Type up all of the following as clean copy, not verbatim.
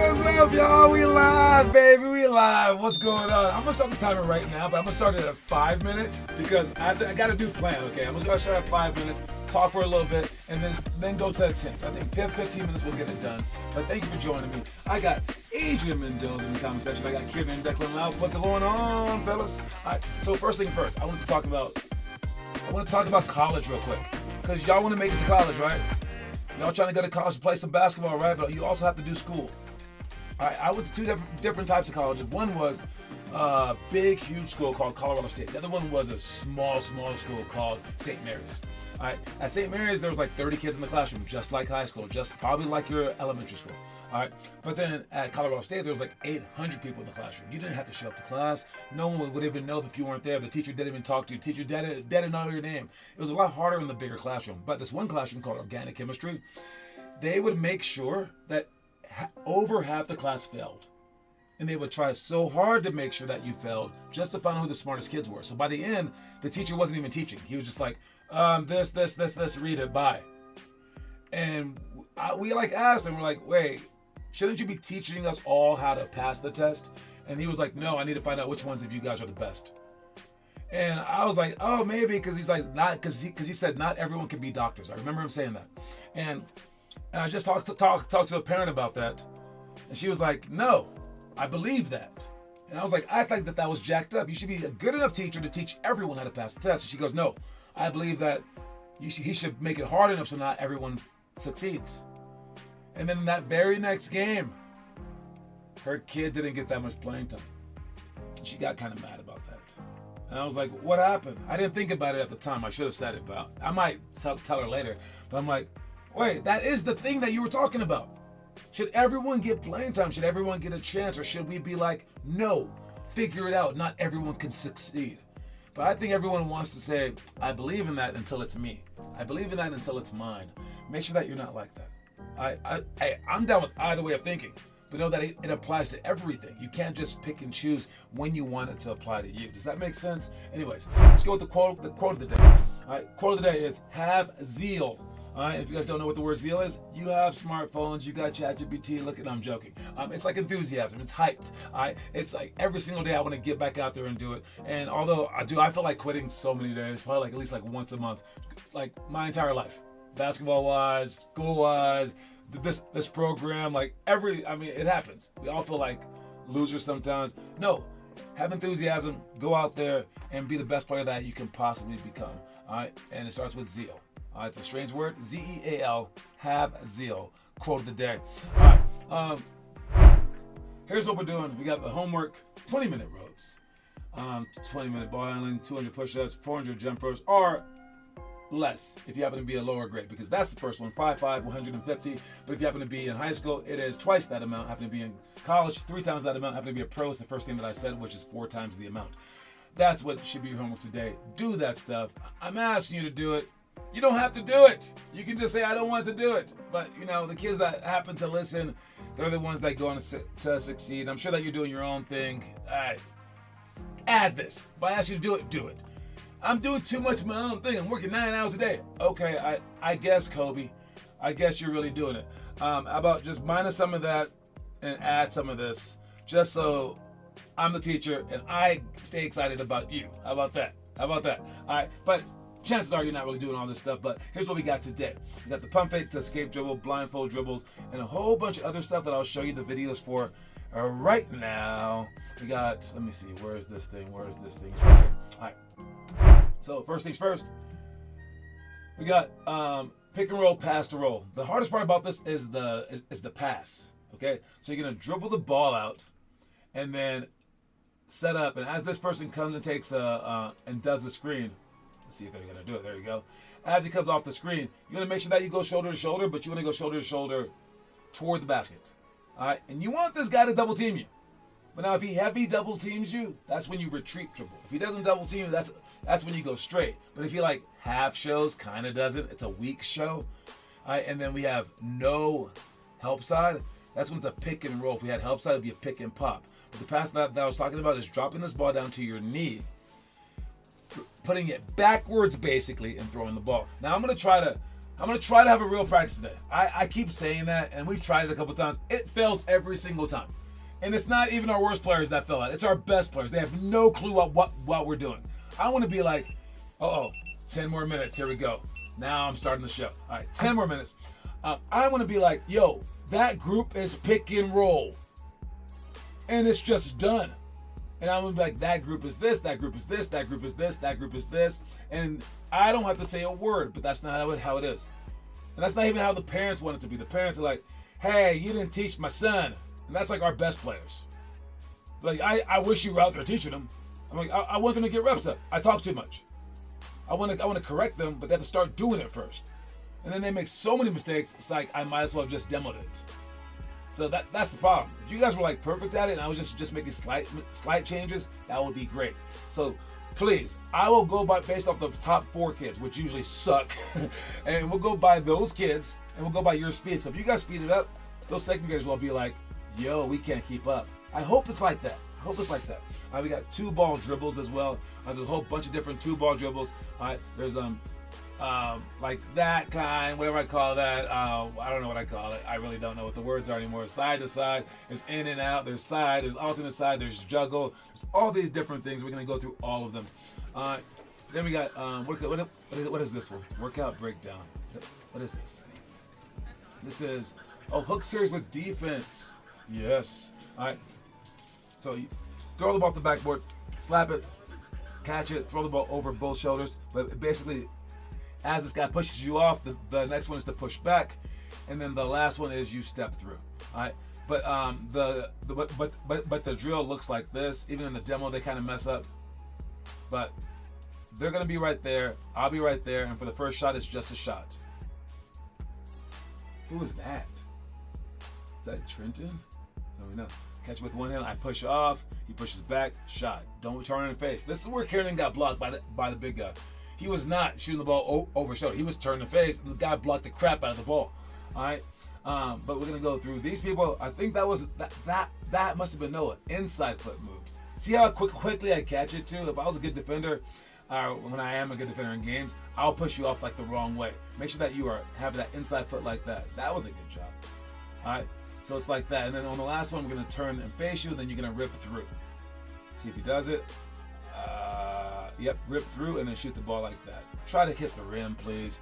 What's up, y'all? We live, baby. We live. What's going on? I'm gonna start the timer right now, but I'm gonna start it at 5 minutes because I got to do plan. Okay, I'm gonna start at 5 minutes, talk for a little bit, and then go to 10. I think 15 minutes will get it done. But thank you for joining me. I got Adrian Mendoza in the comment section. I got Kieran and Declan Louth. What's going on, fellas? All right. So first thing first, I want to talk about college real quick because y'all want to make it to college, right? Y'all trying to go to college to play some basketball, right? But you also have to do school. All right, I went to two different types of colleges. One was a big, huge school called Colorado State. The other one was a small school called St. Mary's. All right, at St. Mary's, there was like 30 kids in the classroom, just like high school, just probably like your elementary school. All right, but then at Colorado State, there was like 800 people in the classroom. You didn't have to show up to class. No one would even know if you weren't there. The teacher didn't even talk to you. The teacher didn't know your name. It was a lot harder in the bigger classroom. But this one classroom called Organic Chemistry, they would make sure that over half the class failed. And they would try so hard to make sure that you failed just to find out who the smartest kids were. So by the end, the teacher wasn't even teaching. He was just like, this, read it, bye. And we asked him, we're like, wait, shouldn't you be teaching us all how to pass the test? And he was like, no, I need to find out which ones of you guys are the best. And I was like, oh, maybe, because he's like, not, because he said not everyone can be doctors. I remember him saying that. And I just talked to a parent about that. And she was like, no, I believe that. And I was like, I think that was jacked up. You should be a good enough teacher to teach everyone how to pass the test. And she goes, no, I believe that he should make it hard enough so not everyone succeeds. And then in that very next game, her kid didn't get that much playing time. She got kind of mad about that. And I was like, what happened? I didn't think about it at the time. I should have said it, but I might tell her later. But I'm like, wait, that is the thing that you were talking about. Should everyone get playing time? Should everyone get a chance? Or should we be like, no, figure it out. Not everyone can succeed. But I think everyone wants to say, I believe in that until it's me. I believe in that until it's mine. Make sure that you're not like that. I'm down with either way of thinking, but know that it applies to everything. You can't just pick and choose when you want it to apply to you. Does that make sense? Anyways, let's go with the quote of the day. All right, quote of the day is, have zeal. All right, if you guys don't know what the word zeal is, you have smartphones, you got ChatGPT. Look at, I'm joking. It's like enthusiasm. It's hyped. All right, it's like every single day I want to get back out there and do it. And although I feel like quitting so many days, probably like at least like once a month, like my entire life, basketball wise, school wise, this program, like it happens. We all feel like losers sometimes. No, have enthusiasm. Go out there and be the best player that you can possibly become. All right, and it starts with zeal. It's a strange word, Z-E-A-L, have zeal. Quote of the day. All right, here's what we're doing. We got the homework, 20-minute ropes, 20-minute ball handling, 200 push-ups, 400 jump ropes, or less if you happen to be a lower grade, because that's the first one, 5'5", 150. But if you happen to be in high school, it is twice that amount. Happen to be in college, 3 times that amount. Happen to be a pro is the first thing that I said, which is 4 times the amount. That's what should be your homework today. Do that stuff. I'm asking you to do it. You don't have to do it. You can just say, I don't want to do it. But, the kids that happen to listen, they're the ones that go on to succeed. I'm sure that you're doing your own thing. All right. Add this. If I ask you to do it, do it. I'm doing too much of my own thing. I'm working 9 hours a day. Okay, I guess, Kobe. I guess you're really doing it. How about just minus some of that and add some of this, just so I'm the teacher and I stay excited about you. How about that? All right, but chances are you're not really doing all this stuff, but here's what we got today. We got the pump fake to escape dribble, blindfold dribbles, and a whole bunch of other stuff that I'll show you the videos for right now. We got, let me see, where's this thing? It's right here. All right. So first things first, we got pick and roll, pass to roll. The hardest part about this is the pass. Okay, so you're gonna dribble the ball out, and then set up. And as this person comes and takes and does the screen, let's see if they're gonna do it. There you go. As he comes off the screen, you're gonna make sure that you go shoulder to shoulder, but you want to go shoulder to shoulder toward the basket. All right, and you want this guy to double team you. But now if he heavy double teams you, that's when you retreat dribble. If he doesn't double team you, that's when you go straight. But if he like half shows, kind of doesn't, it's a weak show. All right, and then we have no help side. That's when it's a pick and roll. If we had help side, it'd be a pick and pop. But the pass that I was talking about is dropping this ball down to your knee, putting it backwards basically, and throwing the ball. Now I'm gonna try to I'm going to try to have a real practice today. I keep saying that, and we've tried it a couple times. It fails every single time. And it's not even our worst players that fail out. It's our best players. They have no clue what we're doing. I want to be like, 10 more minutes. Here we go. Now I'm starting the show. All right, 10 more minutes. I want to be like, yo, that group is pick and roll. And it's just done. And I'm going to be like, that group is this, that group is this, that group is this, that group is this. And I don't have to say a word, but that's not how it is. And that's not even how the parents want it to be. The parents are like, hey, you didn't teach my son. And that's like our best players. Like, I wish you were out there teaching them. I'm like, I want them to get reps up. I talk too much. I want to correct them, but they have to start doing it first. And then they make so many mistakes, it's like I might as well have just demoed it. So that's the problem. If you guys were like perfect at it and I was just making slight changes, that would be great. So please, I will go based off the top 4 kids, which usually suck. And we'll go by those kids and we'll go by your speed. So if you guys speed it up, those second graders will be like, yo, we can't keep up. I hope it's like that. We got 2-ball dribbles as well. There's a whole bunch of different 2-ball dribbles. There's like that kind, whatever I call that. I don't know what I call it. I really don't know what the words are anymore. Side to side, there's in and out, there's side, there's alternate side, there's juggle. There's all these different things. We're gonna go through all of them. Then we got what is this one? Workout breakdown. What is this? This is hook series with defense. Yes. All right. So you throw the ball off the backboard, slap it, catch it, throw the ball over both shoulders. But basically, as this guy pushes you off, the next one is to push back, and then the last one is you step through. All right. But the drill looks like this. Even in the demo, they kind of mess up. But they're gonna be right there. I'll be right there, and for the first shot, it's just a shot. Who is that? Is that Trenton? I don't know. Catch with one hand, I push off, he pushes back, shot. Don't turn in the face. This is where Kieran got blocked by the big guy. He was not shooting the ball over shoulder. He was turning the face, and the guy blocked the crap out of the ball. All right, but we're gonna go through these people. I think that must have been Noah. Inside foot moved. See how quickly I catch it too. If I was a good defender, when I am a good defender in games, I'll push you off like the wrong way. Make sure that you have that inside foot like that. That was a good job. All right. So it's like that, and then on the last one, we're gonna turn and face you, and then you're gonna rip through. See if he does it. Yep, rip through, and then shoot the ball like that. Try to hit the rim, please.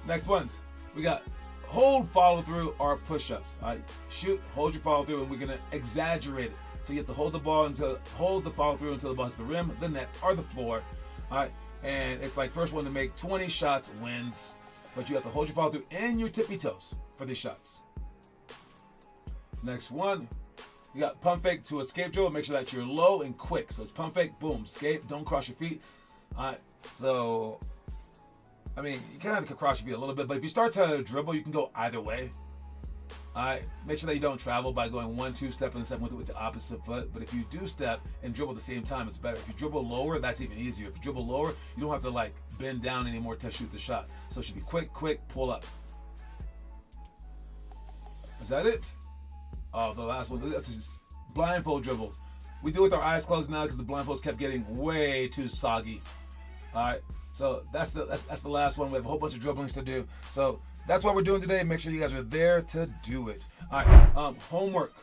Next ones, we got hold, follow through, or push-ups. All right, shoot, hold your follow through, and we're gonna exaggerate it. So you have to hold the follow through until the ball hits the rim, the net, or the floor. All right, and it's like first one to make 20 shots wins, but you have to hold your follow through and your tippy toes for these shots. Next one, you got pump fake to escape dribble. Make sure that you're low and quick. So it's pump fake, boom, escape, don't cross your feet. So, I mean, you kind of have to cross your feet a little bit, but if you start to dribble, you can go either way. Make sure that you don't travel by going 1-2 step and step with the opposite foot. But if you do step and dribble at the same time, it's better. If you dribble lower, that's even easier. If you dribble lower, you don't have to like bend down anymore to shoot the shot. So it should be quick, pull up. Is that it? Oh, the last one. That's just blindfold dribbles. We do it with our eyes closed now because the blindfolds kept getting way too soggy. All right, so that's the last one. We have a whole bunch of dribblings to do. So that's what we're doing today. Make sure you guys are there to do it. All right, homework.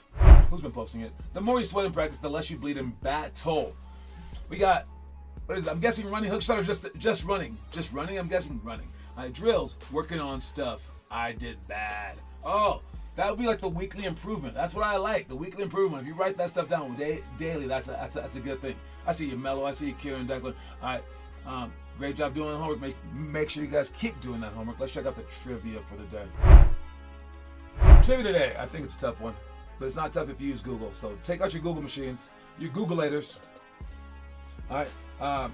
Who's been posting it? The more you sweat in practice, the less you bleed in battle. We got, what is it? I'm guessing running, hook shot, or just running. Just running, I'm guessing running. All right, drills, working on stuff I did bad. Oh, that would be like the weekly improvement. That's what I like, the weekly improvement. If you write that stuff down daily, that's a good thing. I see you, Mello. I see you, Kieran, Declan. All right, great job doing the homework. Make sure you guys keep doing that homework. Let's check out the trivia for the day. Trivia today, I think it's a tough one, but it's not tough if you use Google. So take out your Google machines, your Googleators. All right,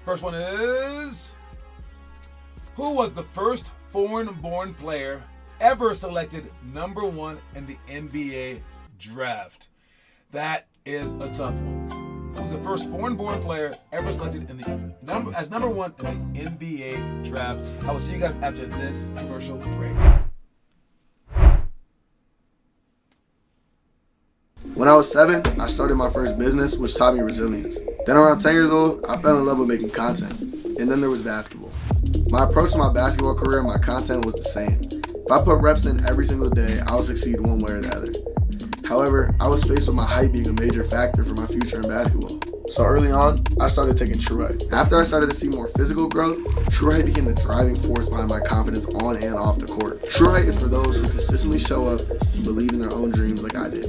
first one is, who was the first foreign-born player ever selected #1 in the NBA draft? That is a tough one. Who's the first foreign-born player ever selected in as #1 in the NBA draft? I will see you guys after this commercial break. When I was 7, I started my first business, which taught me resilience. Then around 10 years old, I fell in love with making content. And then there was basketball. My approach to my basketball career and my content was the same. If I put reps in every single day, I would succeed one way or the other. However, I was faced with my height being a major factor for my future in basketball. So early on, I started taking True Height. After I started to see more physical growth, True Height became the driving force behind my confidence on and off the court. True Height is for those who consistently show up and believe in their own dreams like I did.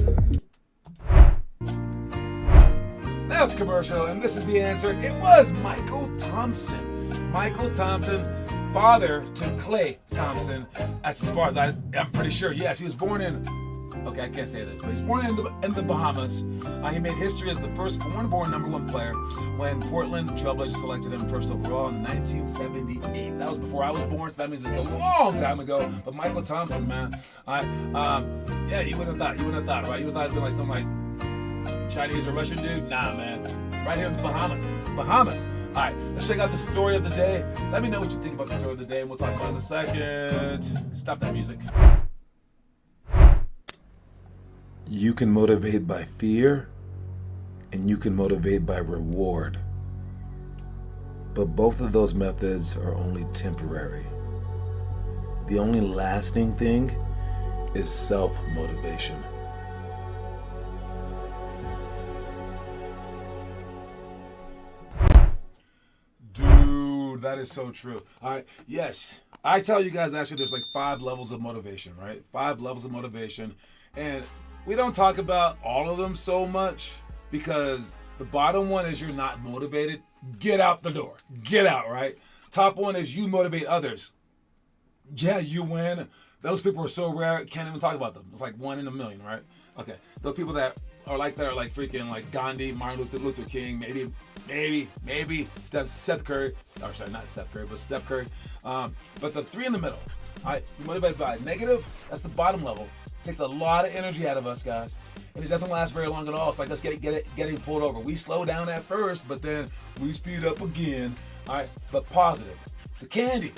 Now it's commercial, and this is the answer. It was Michael Thompson. Michael Thompson, father to Klay Thompson. That's as far as I'm pretty sure. Yes, he was born in, okay, I can't say this, but he's born in the Bahamas. He made history as the first foreign-born #1 player when Portland Trailblazers selected him first overall in 1978. That was before I was born, so that means it's a long time ago. But Michael Thompson, man, yeah, you wouldn't have thought, right? You would have thought it'd been like some Chinese or Russian dude. Nah, man, right here in the Bahamas. All right, let's check out the story of the day. Let me know what you think about the story of the day, and we'll talk about it in a second. Stop that music. You can motivate by fear, and you can motivate by reward. But both of those methods are only temporary. The only lasting thing is self-motivation. Dude, that is so true. All right, yes. I tell you guys, actually, there's like 5 levels of motivation, right? 5 levels of motivation. And we don't talk about all of them so much because the bottom one is you're not motivated. Get out the door. Get out, right? Top one is you motivate others. Yeah, you win. Those people are so rare, can't even talk about them. It's like 1 in a million, right? Okay. Those people that are like freaking like Gandhi, Martin Luther King, maybe Seth Curry. Or sorry, not Seth Curry, but Steph Curry. But the 3 in the middle. All right, you're motivated by negative. That's the bottom level. It takes a lot of energy out of us, guys. And it doesn't last very long at all. It's like us getting pulled over. We slow down at first, but then we speed up again. All right, but positive. The candy.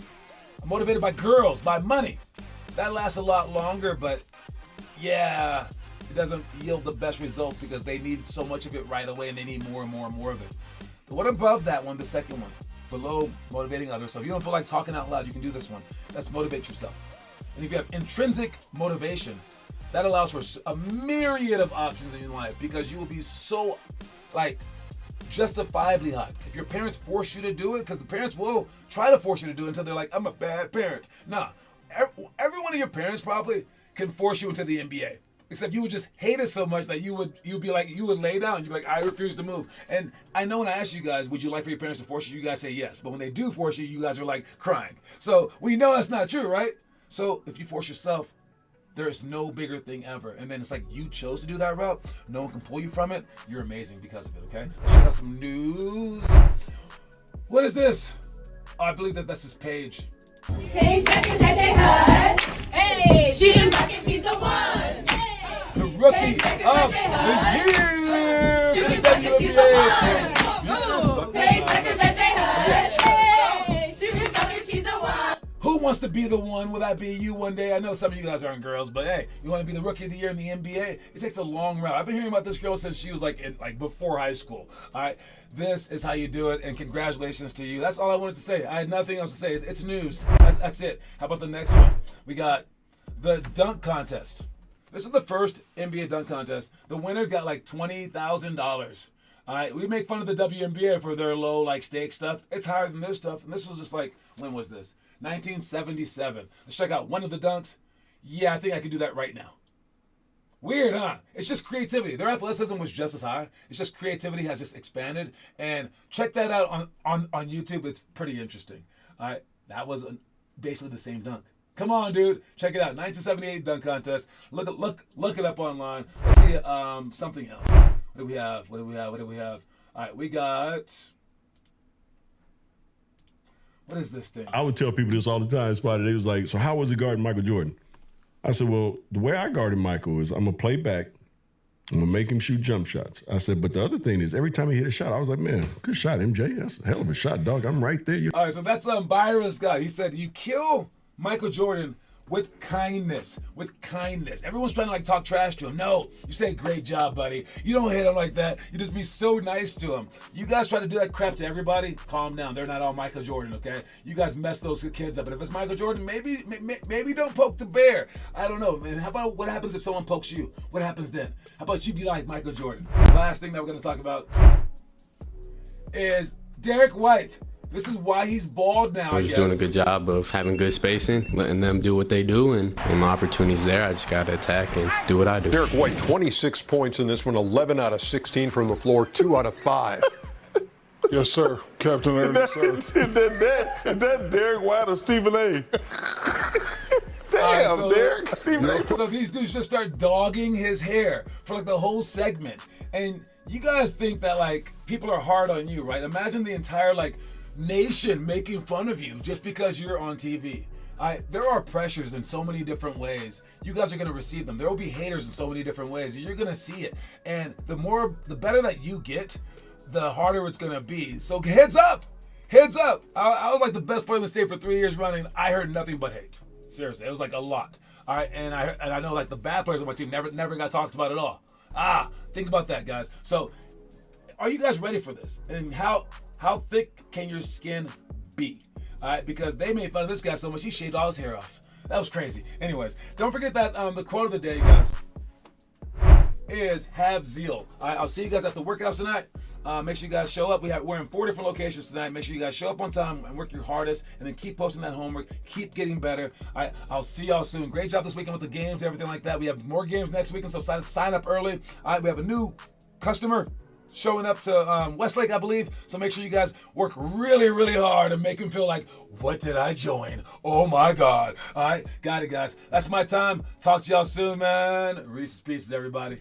I'm motivated by girls, by money. That lasts a lot longer, but yeah, it doesn't yield the best results because they need so much of it right away and they need more and more and more of it. The one above that one, the second one, below motivating others. So if you don't feel like talking out loud, you can do this one. That's motivate yourself. And if you have intrinsic motivation, that allows for a myriad of options in your life because you will be so justifiably hyped. If your parents force you to do it, because the parents will try to force you to do it until they're like, I'm a bad parent. Nah, every one of your parents probably can force you into the NBA. Except you would just hate it so much that you would lay down. You'd be like, I refuse to move. And I know when I ask you guys, would you like for your parents to force you? You guys say yes. But when they do force you, you guys are like crying. So we know that's not true, right? So if you force yourself, there is no bigger thing ever. And then it's like you chose to do that route. No one can pull you from it. You're amazing because of it, okay? Let's check out some news. What is this? Oh, I believe that's his page. Hey, checkers that they heard. Hey, she didn't bucket, she's the one. The rookie of the year. She The didn't bucket, she's the WNBA. one. Hey, checkers that they heard. Hey, she didn't bucket, she's the one. Who wants to be the one? Will that be you one day? I know some of you guys aren't girls, but hey, you want to be the rookie of the year in the NBA? It takes a long route. I've been hearing about this girl since she was before high school. All right, this is how you do it, and congratulations to you. That's all I wanted to say. I had nothing else to say. It's news. That's it. How about the next one? We got the dunk contest. This is the first NBA dunk contest. The winner got like $20,000. All right, we make fun of the WNBA for their low stake stuff. It's higher than this stuff, and this was just when was this? 1977. Let's check out one of the dunks. Yeah, I think I could do that right now. Weird, huh? It's just creativity. Their athleticism was just as high. It's just creativity has just expanded. And check that out on YouTube. It's pretty interesting. All right, that was basically the same dunk. Come on, dude. Check it out. 1978 dunk contest. Look it up online. Let's see something else. What do we have? All right, we got... What is this thing? I would tell people this all the time, Spotty. They was like, so how was it guarding Michael Jordan? I said, well, the way I guarded Michael is I'm going to play back. I'm going to make him shoot jump shots. I said, but the other thing is every time he hit a shot, I was like, man, good shot, MJ. That's a hell of a shot, dog. I'm right there. All right, so that's Byron's guy. He said, you kill Michael Jordan with kindness. With kindness. Everyone's trying to like talk trash to him. No, you say great job, buddy. You don't hit him like that. You just be so nice to him. You guys try to do that crap to everybody. Calm down. They're not all Michael Jordan, okay? You guys mess those kids up. But if it's Michael Jordan, maybe don't poke the bear. I don't know. And how about what happens if someone pokes you? What happens then? How about you be like Michael Jordan? Last thing that we're gonna talk about is Derek White. This is why he's bald now. We're just doing a good job of having good spacing, letting them do what they do, and when my opportunity's there, I just got to attack and do what I do. Derek White, 26 points in this one, 11 out of 16 from the floor, 2 out of 5. Yes, sir. Captain Ernest, sir. Is that Derek White or Stephen A? Damn, Derek. Stephen A. So these dudes just start dogging his hair for like the whole segment. And you guys think that like people are hard on you, right? Imagine the entire like nation making fun of you just because you're on TV. There are pressures in so many different ways. You guys are going to receive them. There will be haters in so many different ways. You're going to see it. And the better that you get, the harder it's going to be. So heads up. Heads up. I was like the best player in the state for 3 years running. I heard nothing but hate. Seriously, it was like a lot. All right, and I know like the bad players on my team never got talked about at all. Think about that, guys. So are you guys ready for this? And how thick can your skin be? All right, because they made fun of this guy so much he shaved all his hair off. That was crazy. Anyways, don't forget that the quote of the day, guys, is have zeal. All right, I'll see you guys at the workouts tonight. Make sure you guys show up. We're in 4 different locations tonight. Make sure you guys show up on time and work your hardest, and then keep posting that homework. Keep getting better. All right, I'll see y'all soon. Great job this weekend with the games, everything like that. We have more games next weekend, so sign up early. All right, we have a new customer showing up to Westlake, I believe. So make sure you guys work really, really hard and make him feel like, what did I join? Oh my God. All right, got it, guys. That's my time. Talk to y'all soon, man. Reese's Pieces, everybody.